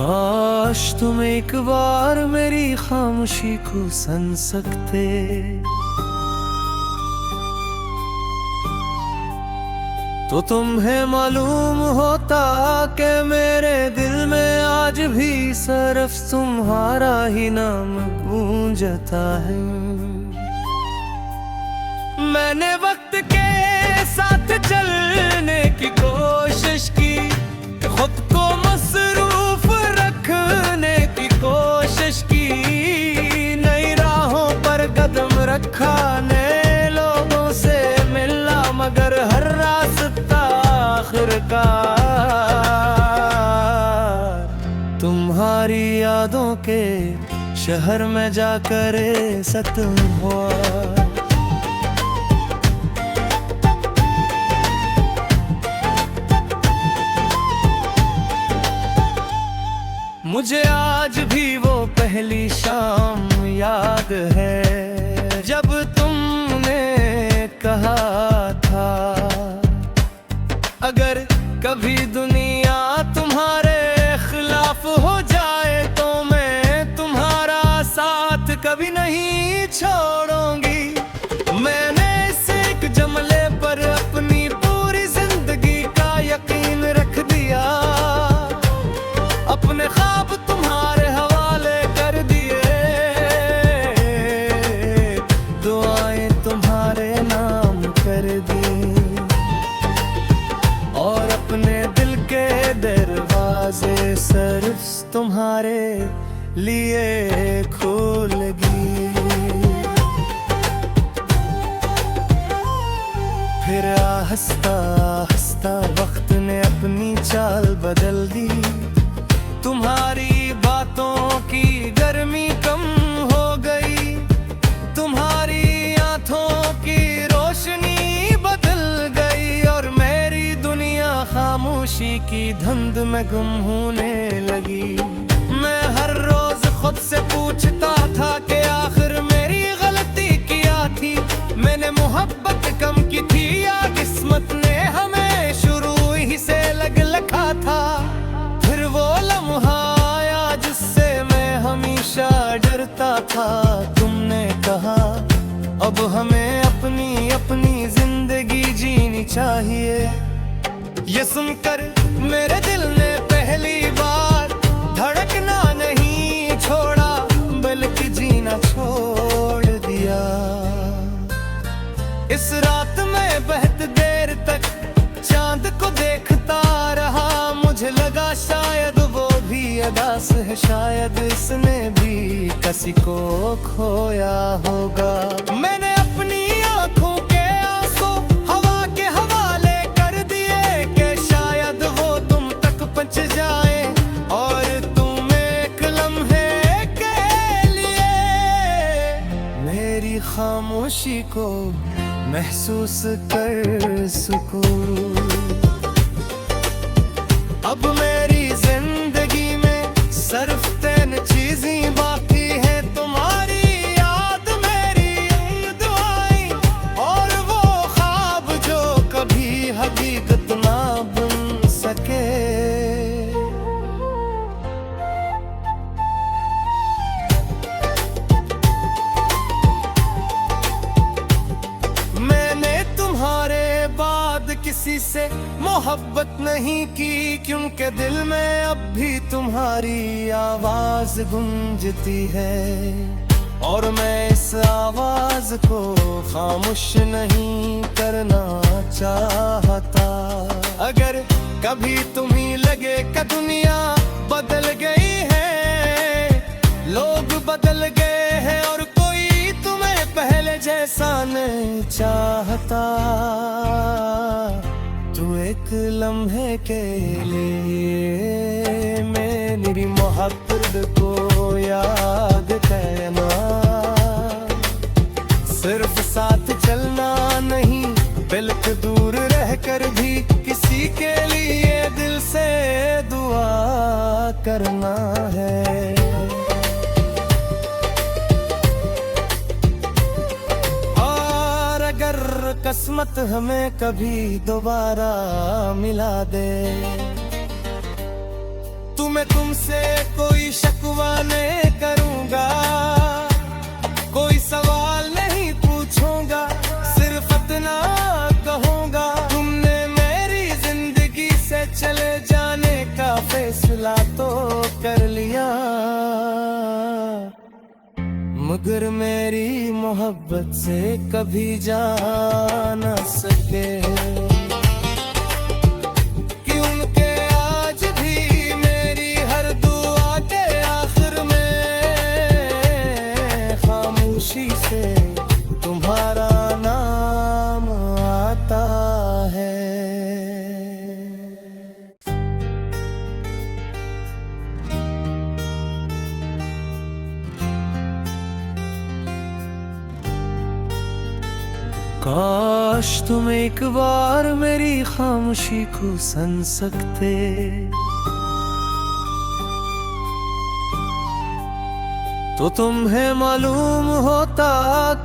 काश तुम एक बार मेरी खामोशी को सुन सकते। तो तुम्हें मालूम होता कि मेरे दिल में आज भी सिर्फ तुम्हारा ही नाम गूंजता है। मैंने वक्त के साथ चलने की कोशिश की, खुद को मसरूफ रखने की कोशिश की, नई राहों पर कदम रखा, नए लोगों से मिला, मगर हर रास्ता आखिरकार तुम्हारी यादों के शहर में जाकर खत्म हुआ। मुझे आज भी वो पहली शाम याद है जब तुमने कहा था, अगर कभी दुनिया तुम्हारे खिलाफ हो जाए तो मैं तुम्हारा साथ कभी नहीं छोड़ूंगी। मैंने इस एक जुमले पर अपनी पूरी जिंदगी का यकीन रख दिया, अपने ख्वाब तुम्हारे हवाले कर दिए, दुआएं तुम्हारे नाम कर दी, और अपने दिल के दरवाजे सिर्फ तुम्हारे लिए खोलगी। फिर आहिस्ता आहिस्ता वक्त ने अपनी चाल बदल दी, तुम्हारी बातों की गर्मी कम हो गई, तुम्हारी आंखों की रोशनी बदल गई, और मेरी दुनिया खामोशी की धुंध में गुम होने लगी। मैं हर रोज खुद से पूछता था कि आखिर मेरी गलती क्या थी, मैंने मोहब्बत कम की थी या किस्मत ने हमें शुरू ही से लग रखा था। फिर वो लम्हा आया जिससे मैं हमेशा डरता था, तुमने कहा अब हमें अपनी अपनी जिंदगी जीनी चाहिए। ये सुनकर मेरे दिल ने पहली बार धड़कना नहीं छोड़ा, बल्कि जीना छोड़ दिया। इस रात में बहुत देर तक चांद को देखता रहा, मुझे लगा शायद वो भी अदास है, शायद इसने भी किसी को खोया होगा। मैंने अपनी आंखों के आंसू हवा के हवाले कर दिए कि शायद वो तुम तक पहुंच जाए, और तुम एक लम्हे के लिए मेरी खामोशी को महसूस कर सकूं। अब मेरी जिंदगी में सिर्फ 3 चीजें बाकी है, तुम्हारी याद, मेरी दुआएं, और वो ख्वाब जो कभी हकीकत ना बन सके। मैंने तुम्हारे बाद किसी से मोहब्बत नहीं की, क्योंकि दिल में अब भी तुम्हारी आवाज गूंजती है, और मैं इस आवाज को खामोश नहीं करना चाहता। अगर कभी तुम्हें लगे कि दुनिया बदल गई है, लोग बदल गए हैं, और कोई तुम्हें पहले जैसा नहीं चाहता, तू एक लम्हे के लिए मेरी मोहब्बत को याद करना। सिर्फ साथ चलना नहीं, बल्कि दूर रहकर भी किसी के लिए दिल से दुआ करना है। और अगर किस्मत हमें कभी दोबारा मिला दे, तू मैं तुमसे कोई शिकवा नहीं करूंगा, कोई सवाल नहीं पूछूंगा, सिर्फ इतना कहूंगा, तुमने मेरी जिंदगी से चले जाने का फैसला तो कर लिया, मगर मेरी मोहब्बत से कभी जा न सके। कि उनके आज भी मेरी हर दुआ के आखिर में खामोशी से तुम्हारा नाम आता है। काश तुम एक बार मेरी खामोशी को सुन सकते, तो तुम्हें मालूम होता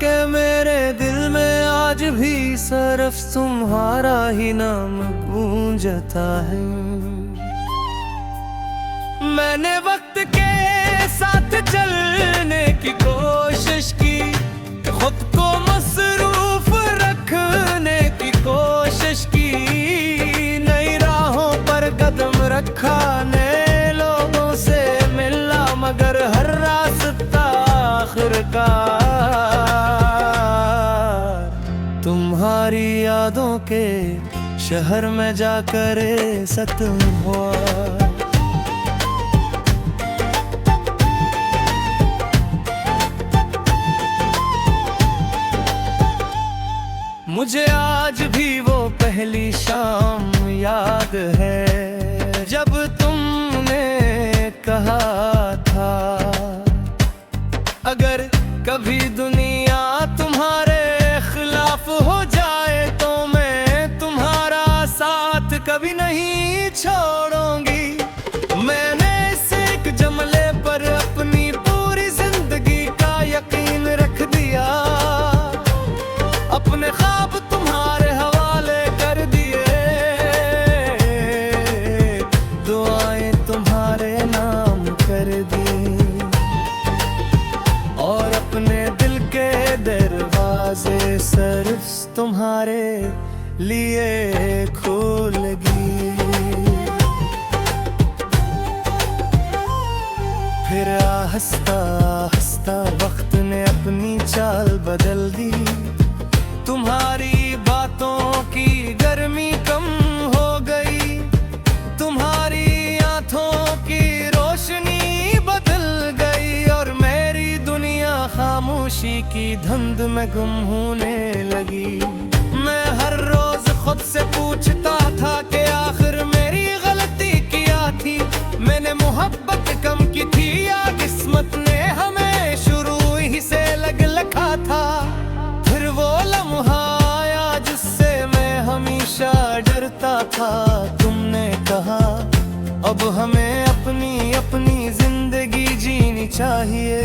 कि मेरे दिल में आज भी सिर्फ तुम्हारा ही नाम गूंजता है। मैंने वक्त के साथ चलने की कोशिश की, खुद को मसरूफ रखने की कोशिश की, नई राहों पर कदम रखा, नए लोगों से मिला, मगर हर रास्ता आखिरकार तुम्हारी यादों के शहर में जाकर खत्म हुआ। मुझे आज भी वो पहली शाम याद है, जब तुमने कहा था अगर कभी दुनिया तुम्हारे खिलाफ हो जाए तो मैं तुम्हारा साथ कभी नहीं छोड़ूंगी। मैंने इस एक जुमले पर अपनी पूरी जिंदगी का यकीन रख दिया, अपने ख्वाब तुम्हारे हवाले कर दिए, दुआएं तुम्हारे नाम कर दी, और अपने दिल के दरवाजे सिर्फ तुम्हारे लिए खोलेगी। फिर आहिस्ता आहिस्ता वक्त ने अपनी चाल बदल दी, तुम्हारी बातों की गर्मी कम हो गई, तुम्हारी आंखों की रोशनी बदल गई, और मेरी दुनिया खामोशी की धुंध में गुम होने लगी। मैं हर रोज खुद से पूछता था कि आखिर मेरी गलती क्या थी, मैंने मोहब्बत कम की थी या किस्मत ने हमें शुरू ही से लग रखा था। फिर वो लम्हा आया जिससे मैं हमेशा डरता था, तुमने कहा अब हमें अपनी अपनी जिंदगी जीनी चाहिए।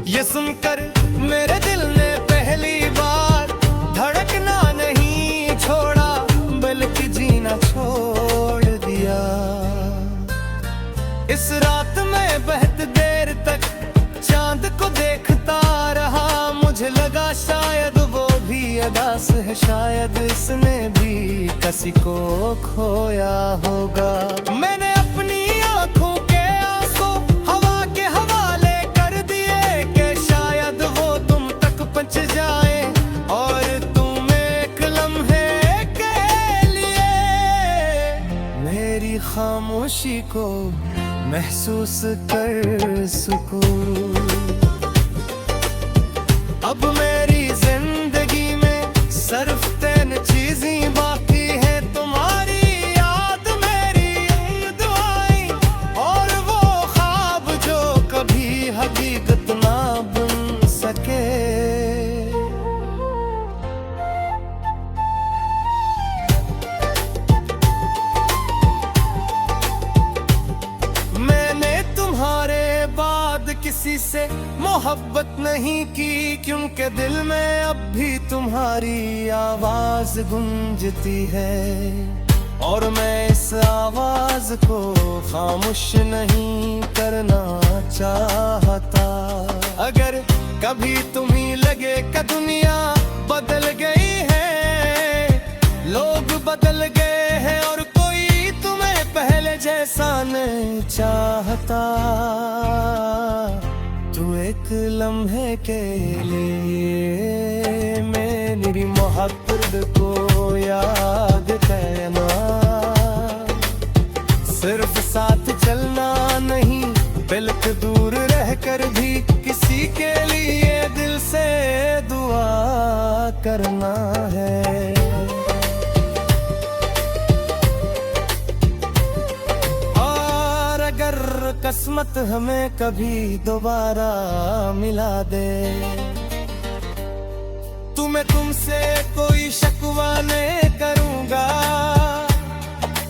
ये सुनकर मेरे दिल ने पहली बार धड़कना नहीं छोड़ा, बल्कि जीना छोड़ दिया। इस रात में बहुत देर तक चांद को देखता रहा, मुझे लगा शायद वो भी अदास है, शायद इसने भी किसी को खोया होगा। मैंने अपनी आंखों के आंसू हवा के हवाले कर दिए कि शायद वो तुम तक पहुंच जाए, और तुम एक लम्हे के लिए मेरी खामोशी को महसूस कर सकूं। अब मेरी जिंदगी में सिर्फ 3 चीजें बाकी है, तुम्हारी याद, मेरी दुआएं, और वो ख्वाब जो कभी हकीकत ना बन सके। मैंने तुम्हारे बाद किसी से मोहब्बत नहीं की, क्योंकि दिल में अब भी तुम्हारी आवाज गूंजती है, और मैं इस आवाज को खामोश नहीं करना चाहता। अगर कभी तुम्हें लगे कि दुनिया बदल गई है, लोग बदल गए हैं और कोई तुम्हें पहले जैसा नहीं चाहता, तू एक लम्हे के लिए मेरी मोहब्बत को याद करना। सिर्फ साथ चलना नहीं, बल्कि दूर रहकर भी किसी के लिए दिल से दुआ करना है। और अगर किस्मत हमें कभी दोबारा मिला दे, तुम्हें तुमसे कोई शिकवा नहीं करूंगा,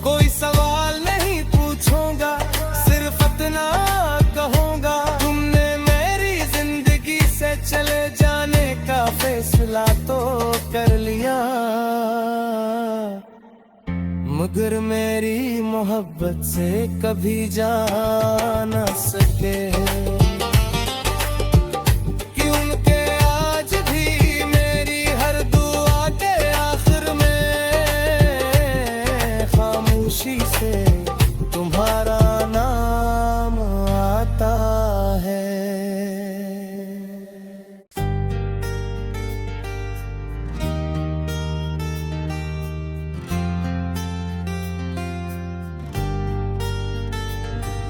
कोई सवाल नहीं पूछूंगा, सिर्फ इतना कहूंगा तुमने मेरी जिंदगी से चले जाने का फैसला तो कर लिया, मगर मेरी मोहब्बत से कभी जा न सके। कि उनके आज भी मेरी हर दुआ के आखिर में खामोशी से तुम्हारा नाम आता है।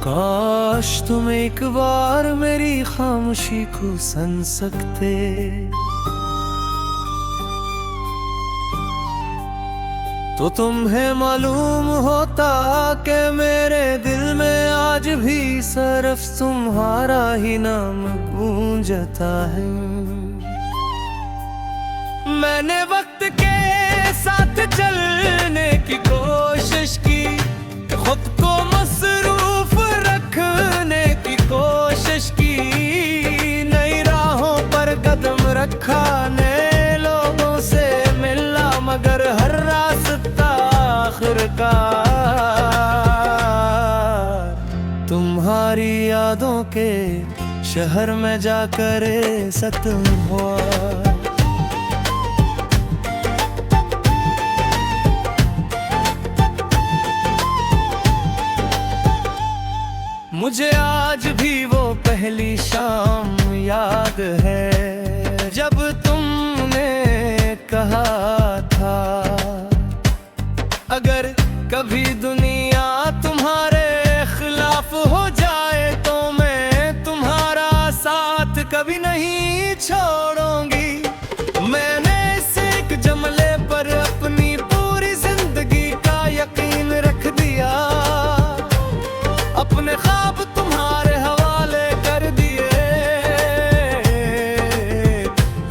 काश तुम एक बार मेरी खामोशी को सुन सकते, तो तुम्हें मालूम होता कि मेरे दिल में आज भी सिर्फ तुम्हारा ही नाम गूंजता है। मैंने वक्त के साथ चलने की कोशिश की, खुद को मसरूफ रखने की कोशिश की, नई राहों पर कदम रखा, नए लोगों से मिला, मगर हर रास्ता आखिरकार तुम्हारी यादों के शहर में जाकर खत्म हुआ। मुझे आज भी वो पहली शाम याद है, जब तुमने कहा था अगर कभी दुनिया तुम्हारे खिलाफ हो जाए तो मैं तुम्हारा साथ कभी नहीं छोड़ूंगी। मैंने इस एक जुमले पर अपनी पूरी जिंदगी का यकीन रख दिया, अपने ख्वाब तुम्हारे हवाले कर दिए,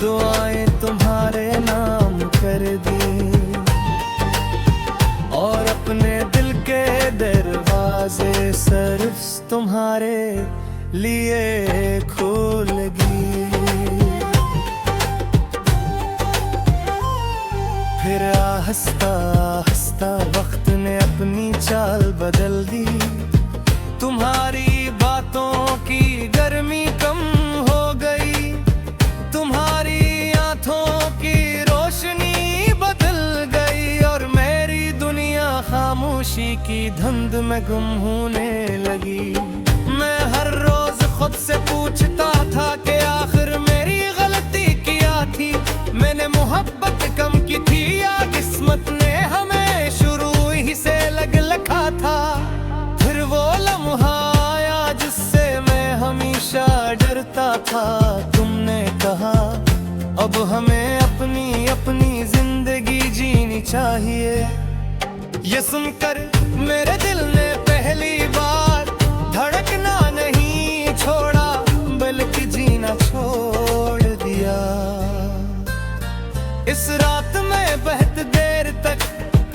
दुआएं तुम्हारे नाम कर दी, और अपने दिल के दरवाजे सिर्फ तुम्हारे लिए खोलेगी। फिर आहिस्ता आहिस्ता वक्त ने अपनी चाल बदल दी, तुम्हारी बातों की गर्मी कम हो गई, तुम्हारी आंखों की रोशनी बदल गई, और मेरी दुनिया खामोशी की धुंध में गुम होने लगी। मैं हर रोज खुद से पूछता था कि आखिर मेरी गलती क्या थी, मैंने मोहब्बत कम की थी या किस्मत ने हमें शुरू ही से लग रखा था। फिर वो लम्हा आया जिससे मैं हमेशा डरता था, तुमने कहा अब हमें अपनी अपनी जिंदगी जीनी चाहिए। ये सुनकर मेरे दिल ने पहली बार धड़कना नहीं छोड़ा, बल्कि जीना छोड़ दिया। इस रात में बहुत देर तक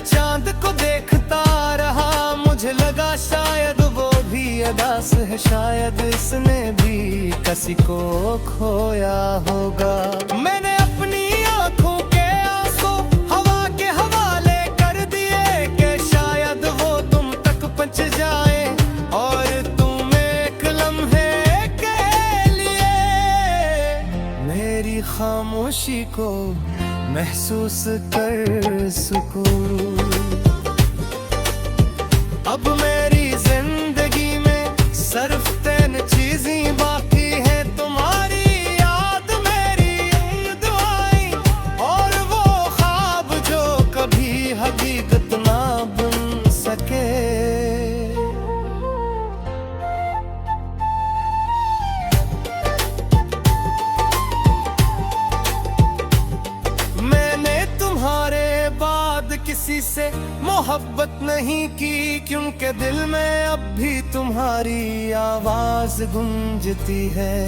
चांद को देखता रहा, मुझे लगा शायद वो भी अदास है, शायद इसने भी किसी को खोया होगा। मैंने अपनी आंखों के आंसू हवा के हवाले कर दिए कि शायद मेरी खामोशी को महसूस कर सुकून। अब मेरी जिंदगी में सिर्फ 3 चीजें बाकी है, तुम्हारी याद, मेरी दुआएं और वो ख्वाब जो कभी हकीकत ना बन सके। किसी से मोहब्बत नहीं की, क्योंकि दिल में अब भी तुम्हारी आवाज गूंजती है,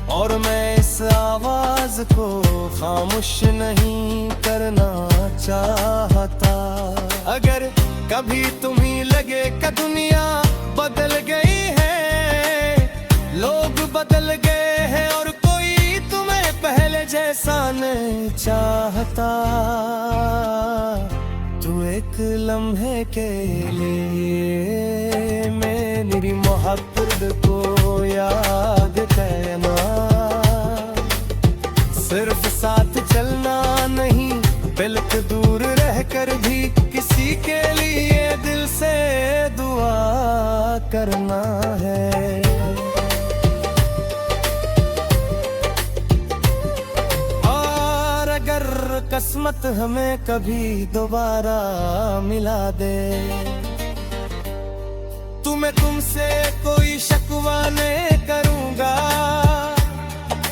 और मैं इस आवाज को खामोश नहीं करना चाहता। अगर कभी तुम्हें लगे कि दुनिया बदल गई है, लोग बदल गए हैं और कोई तुम्हें पहले जैसा नहीं चाहता, तू एक लम्हे के लिए मेरी मोहब्बत को याद करना। सिर्फ साथ चलना नहीं, बल्कि दूर रहकर भी किसी के लिए दिल से दुआ करना है। किस्मत हमें कभी दोबारा मिला दे, तुम्हें तुमसे कोई शिकवा नहीं करूंगा,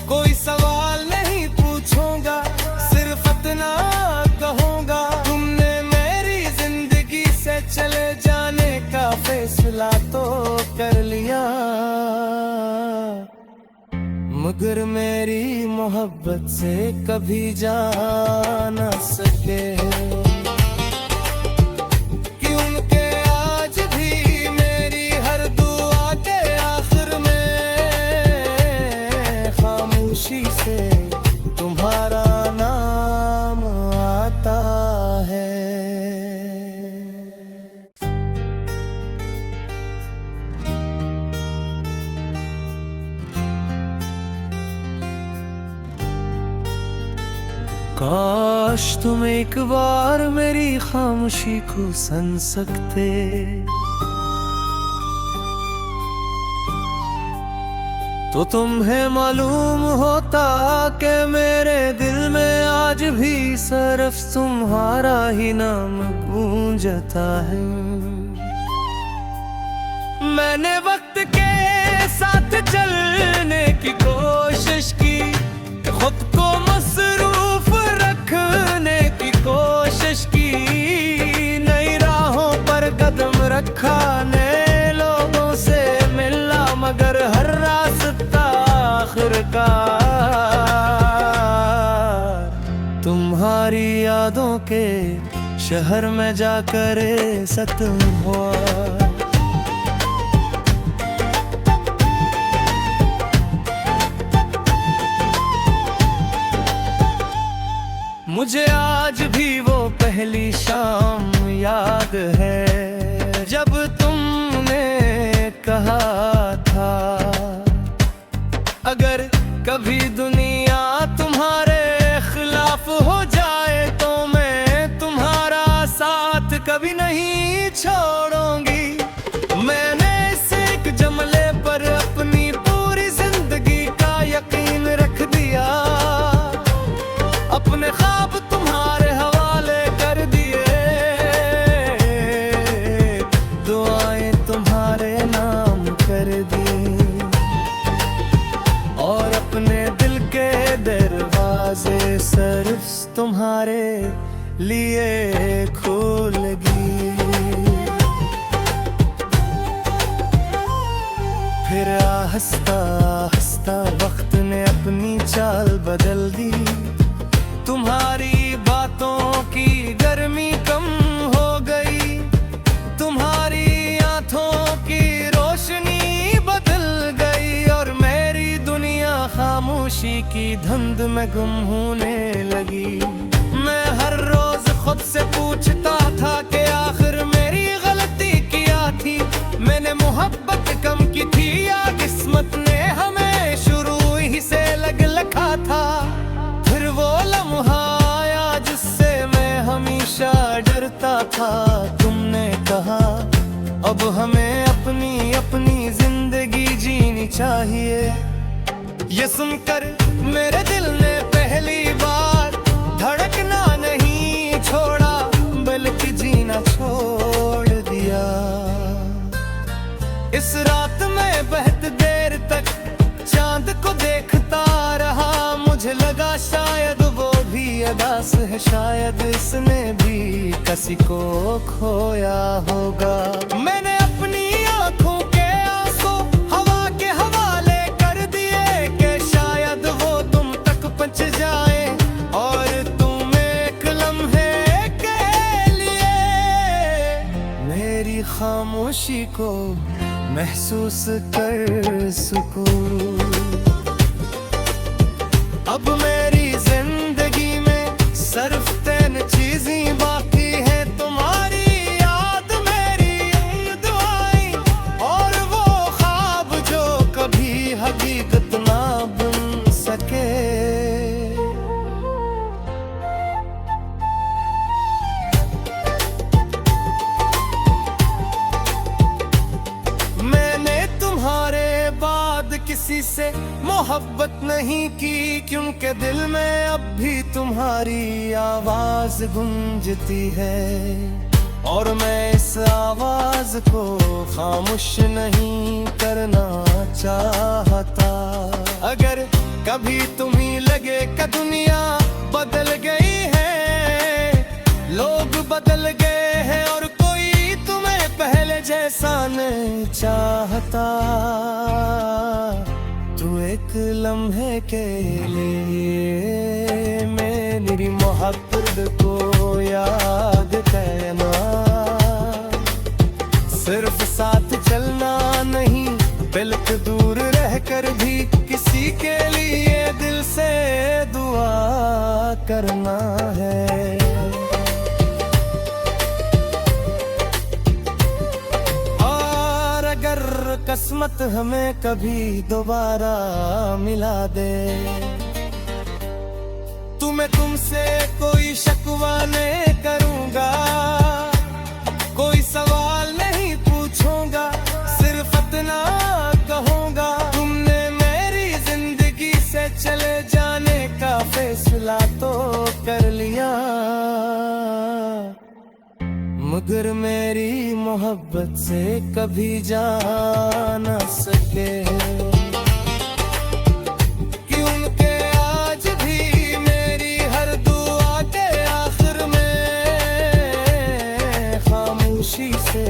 कोई सवाल नहीं पूछूंगा, सिर्फ इतना कहूंगा, तुमने मेरी जिंदगी से चले जाने का फैसला तो कर लिया, मगर मेरी मोहब्बत से कभी जा ना सके। कि उनके आज भी मेरी हर दुआ के आखिर में खामोशी से तुम्हारा नाम आता है। काश तुम एक बार मेरी खामोशी को सुन सकते, तो तुम्हें मालूम होता कि मेरे दिल में आज भी सिर्फ तुम्हारा ही नाम गूंजता है। मैंने वक्त के साथ चलने की कोशिश की, खुद को मसरूफ रखने की कोशिश की, नई राहों पर कदम रखा, नए लोगों से मिला, मगर हर रास्ता आखिरकार तुम्हारी यादों के शहर में जाकर खत्म हुआ। मुझे आज भी वो पहली शाम याद है, जब तुमने कहा था अगर कभी दुनिया तुम्हारे खिलाफ हो जाए तो मैं तुम्हारा साथ कभी नहीं छोड़ूंगी। मैंने इस एक जुमले पर अपनी पूरी जिंदगी का यकीन रख दिया, अपने ख्वाब तुम्हारे हवाले कर दिए, दुआएं तुम्हारे नाम कर दी, और अपने दिल के दरवाजे सिर्फ तुम्हारे लिए खोलेगी। फिर हंसता हंसता वक्त ने अपनी चाल बदल दी, तुम्हारी बातों की गर्मी कम हो गई, तुम्हारी आंखों की रोशनी बदल गई, और मेरी दुनिया खामोशी की धुंध में गुम होने लगी। मैं हर रोज खुद से पूछता था कि आखिर मेरी गलती क्या थी, मैंने मोहब्बत कम की थी या किस्मत ने हमें शुरू ही से लग रखा था। था तुमने कहा, अब हमें अपनी अपनी जिंदगी जीनी चाहिए। ये सुनकर मेरे दिल ने पहली बार धड़कना नहीं छोड़ा, बल्कि जीना छोड़ दिया। इस रात में बहुत देर तक चांद को देखता रहा, मुझे लगा शायद वो भी अदास है, शायद इसने भी किसी को खोया होगा। मैंने अपनी आंखों के आंसू हवा के हवाले कर दिए कि शायद वो तुम तक पहुंच जाए और तुम एक लम्हे के लिए मेरी खामोशी को महसूस कर सकूं। अब मेरी जिंदगी में सिर्फ 3 चीजें बाकी है, तुम्हारी याद, मेरी दुआएं और वो ख्वाब जो कभी हकीकत ना बन सके। किसी से मोहब्बत नहीं की, क्योंकि दिल में अब भी तुम्हारी आवाज गूंजती है और मैं इस आवाज को खामोश नहीं करना चाहता। अगर कभी तुम्हें लगे कि दुनिया बदल गई है, लोग बदल गए हैं और कोई तुम्हें पहले जैसा नहीं चाहता, तू एक लम्हे के लिए मेरी मोहब्बत को याद करना। सिर्फ साथ चलना नहीं, बल्कि दूर रहकर भी किसी के लिए दिल से दुआ करना है। किस्मत हमें कभी दोबारा मिला दे, तुम्हें तुमसे कोई शिकवा नहीं करूंगा, कोई सवाल नहीं पूछूंगा, सिर्फ इतना कहूंगा, तुमने मेरी जिंदगी से चले जाने का फैसला तो कर लिया, मगर मेरी मोहब्बत से कभी जा न सके। क्योंकि आज भी मेरी हर दुआ के आखिर में खामोशी से